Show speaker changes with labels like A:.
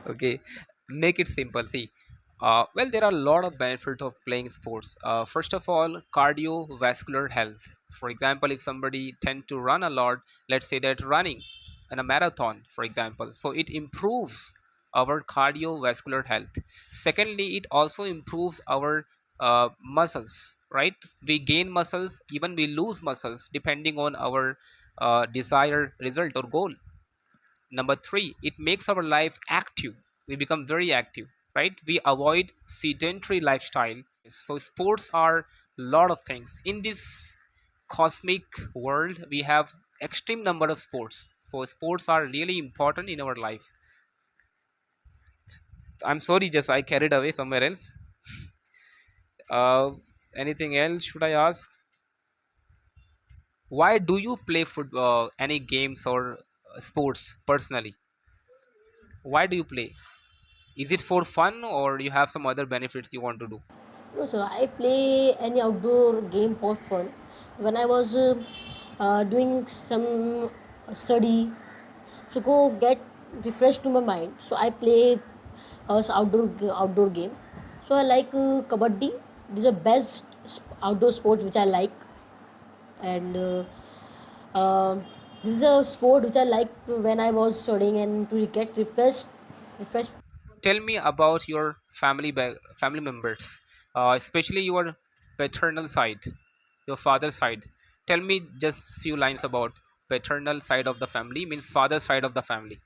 A: Okay, make it simple. See, well, there are a lot of benefits of playing sports. First of all, cardiovascular health. For example, if somebody tend to run a lot, let's say that running in a marathon, for example, so it improves our cardiovascular health. Secondly, it also improves our muscles, right? We gain muscles, even we lose muscles depending on our desired result or goal. Number three, it makes our life active. We become very active, right? We avoid sedentary lifestyle. So sports are a lot of things in this cosmic world. We have extreme number of sports, so sports are really important in our life. I'm sorry, just I carried away somewhere else. uh, Anything else should I ask? Why do you play football, any games or sports personally? Why do you play? Is it for fun or you have some other benefits you want to do?
B: No, sir. I play any outdoor game for fun. When I was doing some study, to go get refreshed to my mind. So I play outdoor game. So I like kabaddi. This is the best outdoor sports which I like, and uh, this is a sport which I like when I was studying and to get refreshed.
A: Tell me about your family members, especially your paternal side, your father's side. Tell me just few lines about paternal side of the family, means father side of the family.